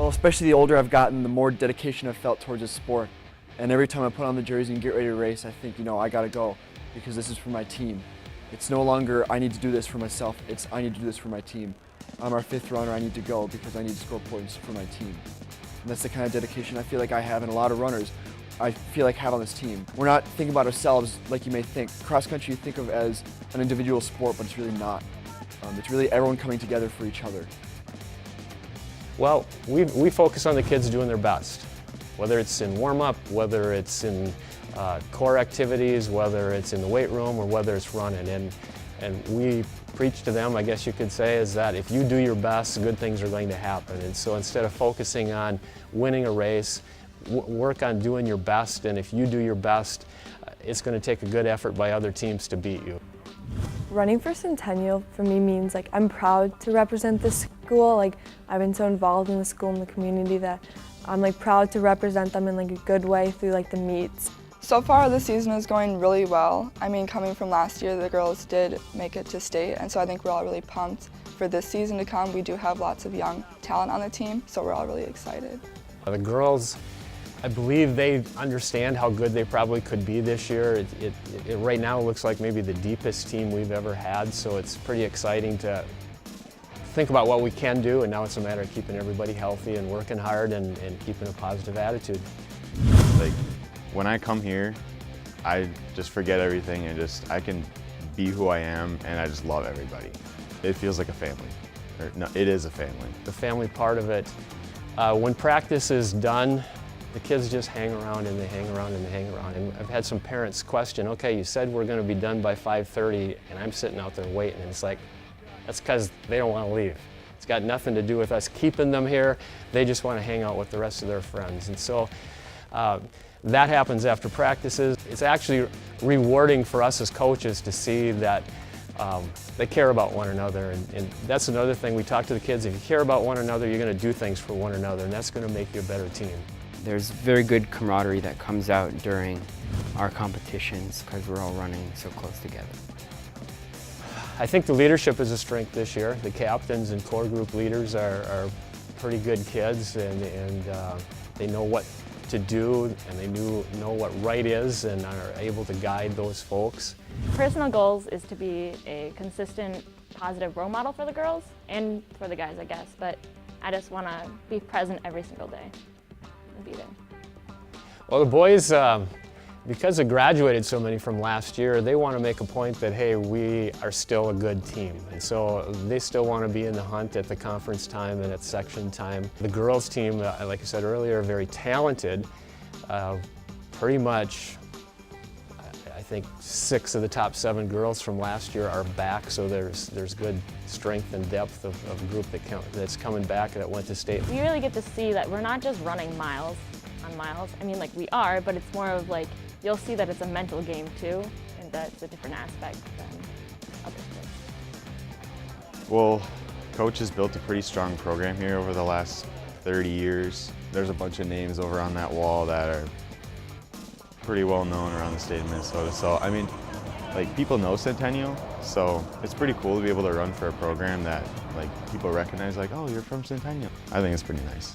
Well, especially the older I've gotten, the more dedication I've felt towards this sport. And every time I put on the jersey and get ready to race, I think, I gotta go because this is for my team. It's no longer, I need to do this for myself, it's I need to do this for my team. I'm our 5th runner, I need to go because I need to score points for my team. And that's the kind of dedication I feel like I have and a lot of runners I feel like have on this team. We're not thinking about ourselves like you may think. Cross country you think of as an individual sport, but it's really not. It's really everyone coming together for each other. Well, we focus on the kids doing their best, whether it's in warm-up, whether it's in core activities, whether it's in the weight room, or whether it's running. And we preach to them, I guess you could say, is that if you do your best, good things are going to happen. And so instead of focusing on winning a race, work on doing your best, and if you do your best, it's going to take a good effort by other teams to beat you. Running for Centennial for me means I'm proud to represent this school. I've been so involved in the school and the community that I'm proud to represent them in a good way through the meets. So far the season is going really well. I mean, coming from last year, the girls did make it to state, and so I think we're all really pumped for this season to come. We do have lots of young talent on the team, so we're all really excited. The girls, I believe they understand how good they probably could be this year. It right now looks like maybe the deepest team we've ever had, so it's pretty exciting to think about what we can do, and now it's a matter of keeping everybody healthy and working hard and keeping a positive attitude. When I come here, I just forget everything and I can be who I am, and I just love everybody. It feels like a family. No, it is a family. The family part of it, when practice is done, the kids just hang around and they hang around and they hang around. And I've had some parents question, okay, you said we're going to be done by 5:30, and I'm sitting out there waiting, and it's that's because they don't want to leave. It's got nothing to do with us keeping them here. They just want to hang out with the rest of their friends. And so that happens after practices. It's actually rewarding for us as coaches to see that they care about one another, and that's another thing we talk to the kids. If you care about one another, you're going to do things for one another, and that's going to make you a better team. There's very good camaraderie that comes out during our competitions because we're all running so close together. I think the leadership is a strength this year. The captains and core group leaders are pretty good kids, and they know what to do, and they know what right is and are able to guide those folks. Personal goals is to be a consistent, positive role model for the girls and for the guys, I guess, but I just want to be present every single day and be there. Well, the boys, because they graduated so many from last year, they want to make a point that, hey, we are still a good team. And so they still want to be in the hunt at the conference time and at section time. The girls team, like I said earlier, are very talented. Pretty much, I think 6 of the top 7 girls from last year are back, so there's good strength and depth of a group that's coming back that went to state. We really get to see that we're not just running miles on miles. I mean, we are, but it's more of you'll see that it's a mental game too, and that's a different aspect than other sports. Well, Coach has built a pretty strong program here over the last 30 years. There's a bunch of names over on that wall that are pretty well known around the state of Minnesota. So, I mean, people know Centennial, so it's pretty cool to be able to run for a program that people recognize, oh, you're from Centennial. I think it's pretty nice.